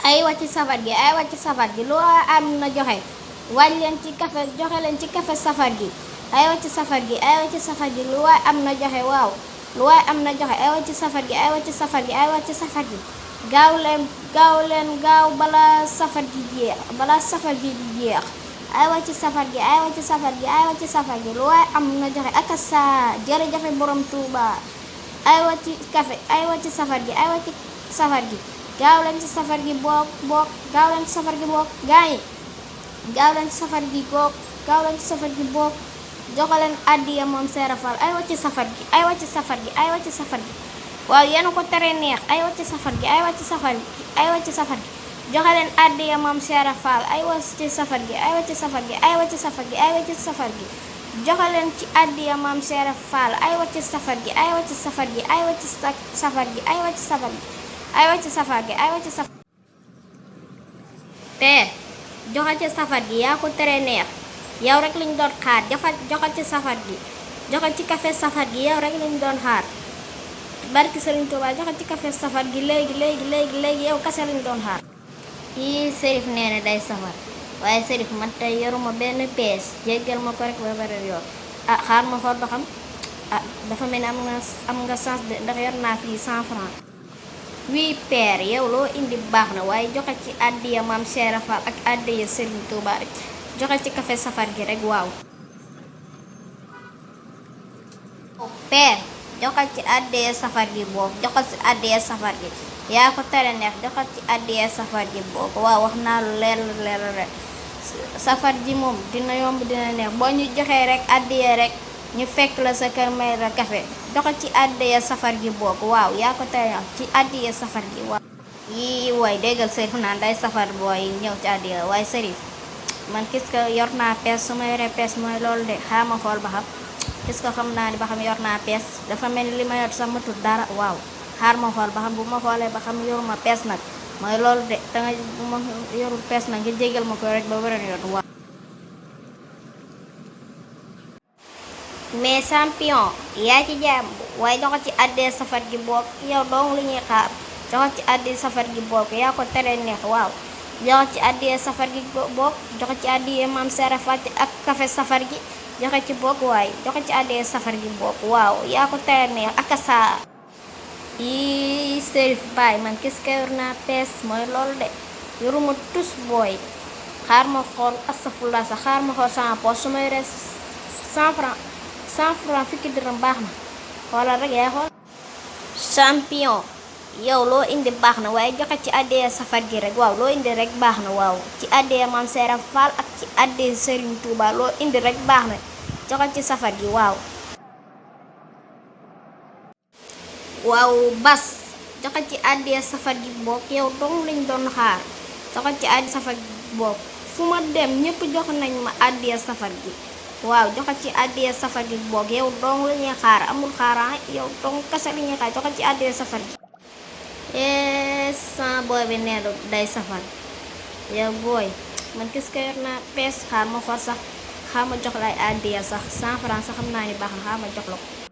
aywa ci safar gi aywa ci safar gi lu waay am na joxe wàññi leen ci café joxe leen ci café safar gi aywa ci safar gi aywa ci safar gi lu waay am na joxe waaw lu waay am na joxe aywa ci safar gi aywa ci safar gi aywa ci safar gi gaaw leen gaaw balaa safar gi jeex balaa safar gi di jeex aywa ci safar gi aywa ci safar gi aywa ci safar gi lu waay am na joxe ak saa jërëjëf borom Tuuba aywa ci café aywa ci safar gi aywa ci safar gi gaaw leen ci safar gi book gaaw leen ci safar gi book gaay gaaw leen ci safar gi book gaaw leen ci safar gi book joxe leen addiya moom Seera Fall aywa ci safar gi aywa ci safar gi aywa ci safar gi waaw yéen a ko tere neex aywa ci safar gi aywa ci safar gi aywa ci safar gi joxe leen addiya moom Seera Fall aywa ci safar gi aywa ci safar gi aywa ci safar gi aywa ci safar gi joxe leen ci addiya moom Seera Fall aywa ci safar gi aywa ci safar gi aywa ci safar gi aywa ci safar gi aywa ci safar gi aywa ci safar te joxe ci safar gi yaa ko tere neex yow rek lañ doon xaar joxe ci safar gi joxe ci café safar gi yow rek lañ doon xaar barki Serigne Touba joxe ci café safar gi léegi yow kase lañ doon xaar yii Serif nee na day safar waaye Serif man tey yoruma benn pees jéggal ma ko rek ba bari yoon xaar ma xool ba xam dafa mel ni am nga chance de ndax yor naa fii 100 francs wii peer yow loo indi baax na waaye joxe ci addiya maam Seera Fall ak addiya Serigne Touba rek joxe ci café safar gi rek waaw peer joxe ci addiya safar gi boobu joxe ci addiya safar gi yaa ko tere neex joxe ci addiya safar gi boobu waaw wax naa lu leer rek safar ji moom dina yomb dina neex boo ñu joxee rek addiya rek ñu fekk la sa kër may la café joxe ci addiya safar gi boobu waaw yaa ko tere neex ci addiya safar gi waaw yii waay déggal Serif naan day safar booy ñëw ci addiya waaye Serif man kis ka yor naa pees su ma yoree pees mooy loolu de xaama xool ba xam kis ka xam naa ni ba xam yor naa pees dafa mel ni li ma yor sax matul dara waaw xaar ma xool ba xam bu ma xoolee ba xam yoruma pees nag mooy loolu de danga bu ma yorul pees nag ngir jégal ma ko rek ba beneen yoon waaw mais champion yaa ci jàmm waaye joxe ci addiya safar gi boog yow dong lu ñuy xaar joxe ci addiya safar gi boog yaa ko tere neex waaw joxe ci addiya safar gi boog joxe ci addiya maam Seera Fall ak café safar gi joxe ci boog waaye joxe ci addiya safar gi boog waaw yaa ko tere neex ak saa yii Serif baay man kis ka yor naa pees mooy loolu de yoruma tus booy xaar ma xool astafurlah sax xaar ma xool sama poos su ma yoree 100 francs fukki dërëm baax na xoolal rek yaay xool champion yow loo indi baax na waaye joxe ci addiya safar gi rek waaw loo indi rek baax na waaw ci addiya maam Seera Fall ak ci addiya Serigne Touba loo indi rek baax na joxe ci safar gi waaw bas joxe ci addiya safar gi boog yow dong lañ doon xaar joxe ci addiya safar gi boog fu ma dem ñépp jox nañ ma addiya safar gi waaw joxe ci addiya safar gi boog yow dong la ñuy xaar amul xaaraan yow dong kese la ñuy xaar joxe ci addiya safar gi sama booy bi nee day safar yow booy man kis ka yor naa pees xaar ma xool sax xaar ma jox lay addiya sax 100 francs sax xam naa ni baax na xaar ma jox la ko